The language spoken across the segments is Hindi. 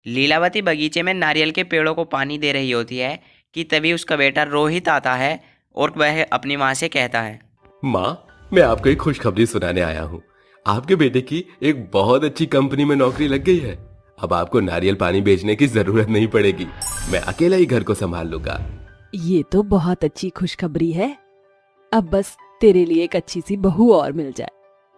लीलावती बगीचे में नारियल के पेड़ों को पानी दे रही होती है कि तभी उसका बेटा रोहित आता है और वह अपनी माँ से कहता है। माँ, मैं आपको एक खुशखबरी सुनाने आया हूँ। आपके बेटे की एक बहुत अच्छी कंपनी में नौकरी लग गई है। अब आपको नारियल पानी बेचने की जरूरत नहीं पड़ेगी। मैं अकेला ही घर को संभाल लूंगा। ये तो बहुत अच्छी खुशखबरी है। अब बस तेरे लिए एक अच्छी सी बहू और मिल जाए,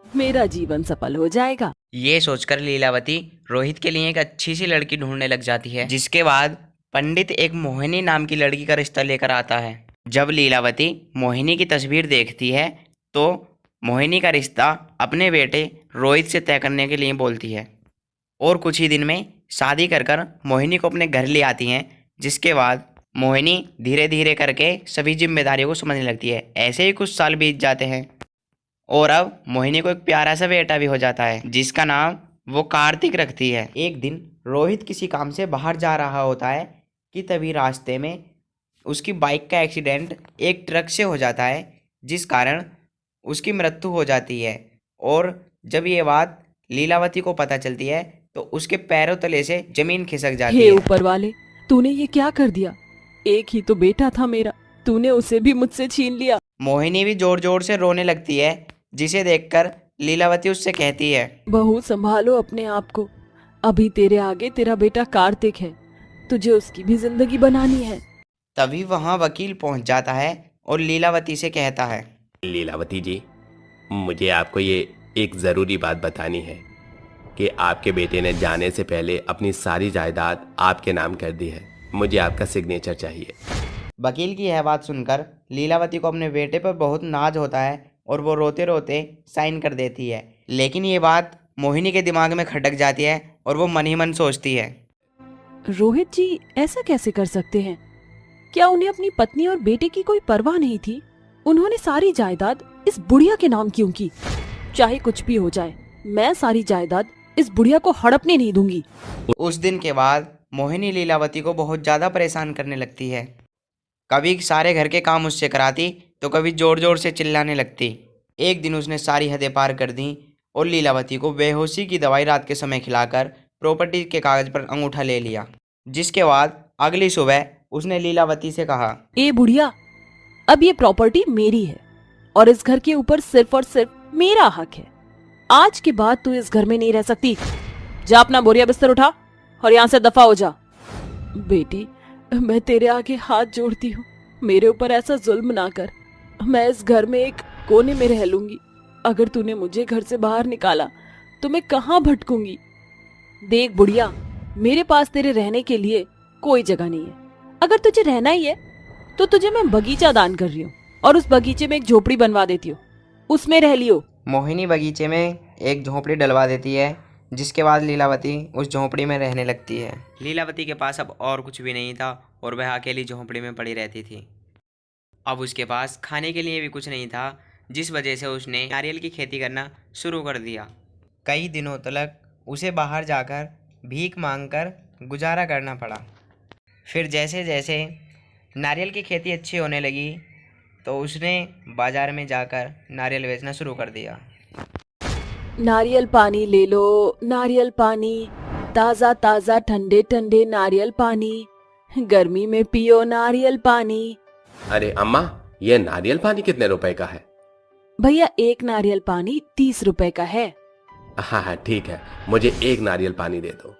मेरा जीवन सफल हो जाएगा। ये सोचकर लीलावती रोहित के लिए एक अच्छी सी लड़की ढूंढने लग जाती है, जिसके बाद पंडित एक मोहिनी नाम की लड़की का रिश्ता लेकर आता है। जब लीलावती मोहिनी की तस्वीर देखती है तो मोहिनी का रिश्ता अपने बेटे रोहित से तय करने के लिए बोलती है और कुछ ही दिन में शादी कर कर मोहिनी को अपने घर ले आती हैं। जिसके बाद मोहिनी धीरे धीरे करके सभी जिम्मेदारियों को समझने लगती है। ऐसे ही कुछ साल बीत जाते हैं और अब मोहिनी को एक प्यारा सा बेटा भी हो जाता है, जिसका नाम वो कार्तिक रखती है। एक दिन रोहित किसी काम से बाहर जा रहा होता है कि तभी रास्ते में उसकी बाइक का एक्सीडेंट एक ट्रक से हो जाता है, जिस कारण उसकी मृत्यु हो जाती है। और जब ये बात लीलावती को पता चलती है तो उसके पैरों तले से जमीन खिसक जाती हे है। ऊपर वाले, तूने ये क्या कर दिया? एक ही तो बेटा था मेरा, तूने उसे भी मुझसे छीन लिया। मोहिनी भी जोर जोर से रोने लगती है, जिसे देखकर लीलावती उससे कहती है। बहू, संभालो अपने आप को। अभी तेरे आगे तेरा बेटा कार्तिक है, तुझे उसकी भी जिंदगी बनानी है। तभी वहां वकील पहुंच जाता है और लीलावती से कहता है। लीलावती जी, मुझे आपको ये एक जरूरी बात बतानी है कि आपके बेटे ने जाने से पहले अपनी सारी जायदाद आपके नाम कर दी है। मुझे आपका सिग्नेचर चाहिए। वकील की यह बात सुनकर लीलावती को अपने बेटे पर बहुत नाज होता है और वो रोते रोते साइन कर देती है। लेकिन ये बात मोहिनी के दिमाग में खटक जाती है और वो मन ही मन सोचती है। रोहित जी ऐसा कैसे कर सकते हैं? क्या उन्हें अपनी पत्नी और बेटे की कोई परवाह नहीं थी? उन्होंने सारी जायदाद इस बुढ़िया के नाम क्यों की? चाहे कुछ भी हो जाए, मैं सारी जायदाद इस बुढ़िया को हड़पने नहीं दूंगी। उस दिन के बाद मोहिनी लीलावती को बहुत ज़्यादा परेशान करने लगती है। कभी सारे घर के काम उससे कराती तो कभी जोर जोर से चिल्लाने लगती। एक दिन उसने सारी हदें पार कर दी और लीलावती को बेहोशी की दवाई रात के समय खिलाकर प्रॉपर्टी के कागज पर अंगूठा ले लिया। जिसके बाद अगली सुबह उसने लीलावती से कहा। ए बुढ़िया, अब ये प्रॉपर्टी मेरी है और इस घर के ऊपर सिर्फ और सिर्फ मेरा हक है। आज के बाद तू इस घर में नहीं रह सकती। जा अपना बोरिया बिस्तर उठा और यहाँ से दफा हो जा। बेटी, मैं तेरे आगे हाथ जोड़ती हूँ, मेरे ऊपर ऐसा जुल्म ना कर। मैं इस घर में एक कोने में रह लूंगी। अगर तूने मुझे घर से बाहर निकाला तो मैं कहाँ भटकूंगी? देख बुढ़िया, मेरे पास तेरे रहने के लिए कोई जगह नहीं है। अगर तुझे रहना ही है तो तुझे मैं बगीचा दान कर रही हूँ और उस बगीचे में एक झोपड़ी बनवा देती हूँ, उसमें रह लियो। मोहिनी बगीचे में एक झोंपड़ी डलवा देती है, जिसके बाद लीलावती उस झोंपड़ी में रहने लगती है। लीलावती के पास अब और कुछ भी नहीं था और वह अकेली झोंपड़ी में पड़ी रहती थी। अब उसके पास खाने के लिए भी कुछ नहीं था, जिस वजह से उसने नारियल की खेती करना शुरू कर दिया। कई दिनों तक उसे बाहर जाकर भीख मांगकर गुजारा करना पड़ा। फिर जैसे जैसे नारियल की खेती अच्छी होने लगी तो उसने बाजार में जाकर नारियल बेचना शुरू कर दिया। नारियल पानी ले लो, नारियल पानी, ताजा ताजा ठंडे ठंडे नारियल पानी, गर्मी में पियो नारियल पानी। अरे अम्मा, ये नारियल पानी कितने रुपए का है? भैया, एक नारियल पानी 30 रुपए का है। हाँ हाँ ठीक है, मुझे एक नारियल पानी दे दो।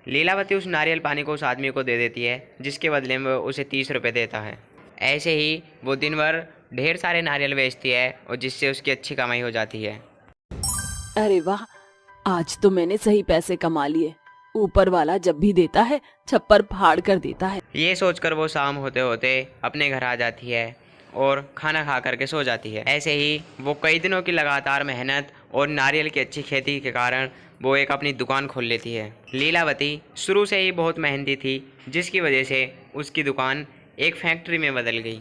लीलावती उस नारियल पानी को उस आदमी को दे देती है, जिसके बदले में वो उसे 30 रुपये देता है। ऐसे ही वो दिन भर ढेर सारे नारियल बेचती है और जिससे उसकी अच्छी कमाई हो जाती है। अरे वाह, आज तो मैंने सही पैसे कमा लिए। ऊपर वाला जब भी देता है छप्पर फाड़ कर देता है। ये सोचकर वो शाम होते होते अपने घर आ जाती है और खाना खा करके सो जाती है। ऐसे ही वो कई दिनों की लगातार मेहनत और नारियल की अच्छी खेती के कारण वो एक अपनी दुकान खोल लेती है। लीलावती शुरू से ही बहुत मेहनती थी, जिसकी वजह से उसकी दुकान एक फैक्ट्री में बदल गई।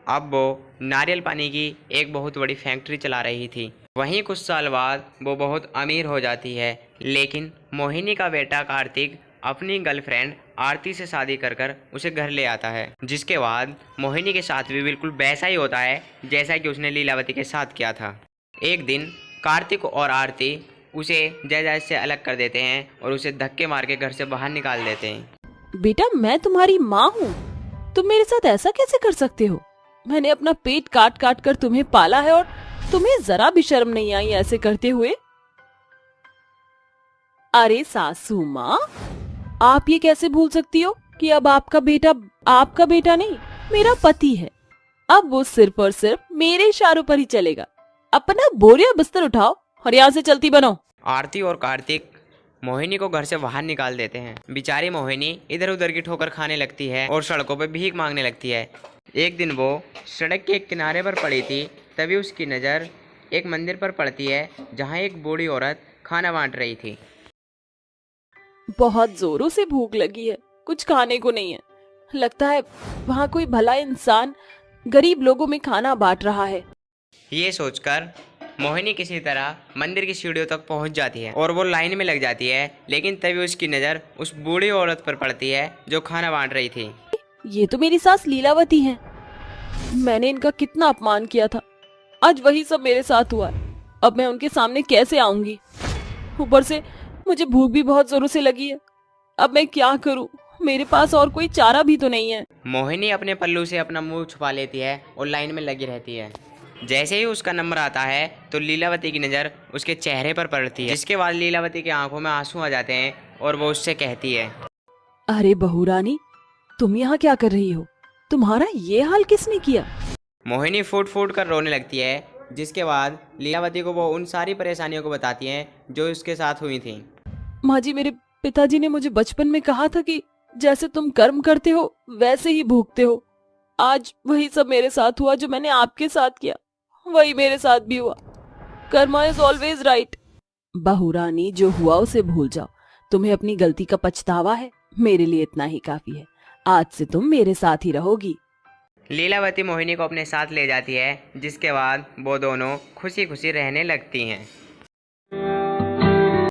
अब वो नारियल पानी की एक बहुत बड़ी फैक्ट्री चला रही थी। वहीं कुछ साल बाद वो बहुत अमीर हो जाती है, लेकिन मोहिनी का बेटा कार्तिक अपनी गर्लफ्रेंड आरती से शादी कर कर उसे घर ले आता है। जिसके बाद मोहिनी के साथ भी बिल्कुल वैसा ही होता है जैसा कि उसने लीलावती के साथ किया था। एक दिन कार्तिक और आरती उसे जायदाद से अलग कर देते हैं और उसे धक्के मार के घर से बाहर निकाल देते हैं। बेटा, मैं तुम्हारी माँ हूँ, तुम मेरे साथ ऐसा कैसे कर सकते हो? मैंने अपना पेट काट काट कर तुम्हें पाला है और तुम्हें जरा भी शर्म नहीं आई ऐसे करते हुए? अरे सासू माँ, आप ये कैसे भूल सकती हो कि अब आपका बेटा नहीं, मेरा पति है। अब वो सिर्फ और सिर्फ मेरे इशारों पर ही चलेगा। अपना बोरिया बिस्तर उठाओ और यहाँ से चलती बनो। आरती और कार्तिक मोहिनी को घर से बाहर निकाल देते हैं। बेचारी मोहिनी इधर उधर की ठोकर खाने लगती है और सड़कों पर भीख मांगने लगती है। एक दिन वो सड़क के किनारे पर पड़ी थी, तभी उसकी नज़र एक मंदिर पर पड़ती है जहाँ एक बूढ़ी औरत खाना बांट रही थी। बहुत जोरों से भूख लगी है, कुछ खाने को नहीं है। लगता है वहाँ कोई भला इंसान गरीब लोगों में खाना बांट रहा है। ये सोचकर मोहिनी किसी तरह मंदिर की सीढ़ियों तक पहुंच जाती है और वो लाइन में लग जाती है, लेकिन तभी उसकी नज़र उस बूढ़ी औरत पर पड़ती है जो खाना बांट रही थी। ये तो मेरी सास लीलावती है। मैंने इनका कितना अपमान किया था, आज वही सब मेरे साथ हुआ है। अब मैं उनके सामने कैसे आऊंगी? ऊपर से मुझे भूख भी बहुत जोरों से लगी है। अब मैं क्या करूं? मेरे पास और कोई चारा भी तो नहीं है। मोहिनी अपने पल्लू से अपना मुंह छुपा लेती है और लाइन में लगी रहती है। जैसे ही उसका नंबर आता है तो लीलावती की नज़र उसके चेहरे पर पड़ती है, जिसके बाद लीलावती की आंखों में आंसू आ जाते हैं और वो उससे कहती है, अरे बहू रानी, तुम यहाँ क्या कर रही हो? तुम्हारा ये हाल किसने किया? मोहिनी फूट फूट कर रोने लगती है, जिसके बाद लीलावती को वो उन सारी परेशानियों को बताती हैं जो उसके साथ हुई थी। माँ जी, मेरे पिताजी ने मुझे बचपन में कहा था कि जैसे तुम कर्म करते हो वैसे ही भोगते हो। आज वही सब मेरे साथ हुआ जो मैंने आपके साथ किया, वही मेरे साथ भी हुआ। Karma is always right. बहू रानी, जो हुआ उसे भूल जाओ। तुम्हें अपनी गलती का पछतावा है, मेरे लिए इतना ही काफी है। आज से तुम मेरे साथ ही रहोगी। लीलावती मोहिनी को अपने साथ ले जाती है, जिसके बाद वो दोनों खुशी खुशी रहने लगती हैं।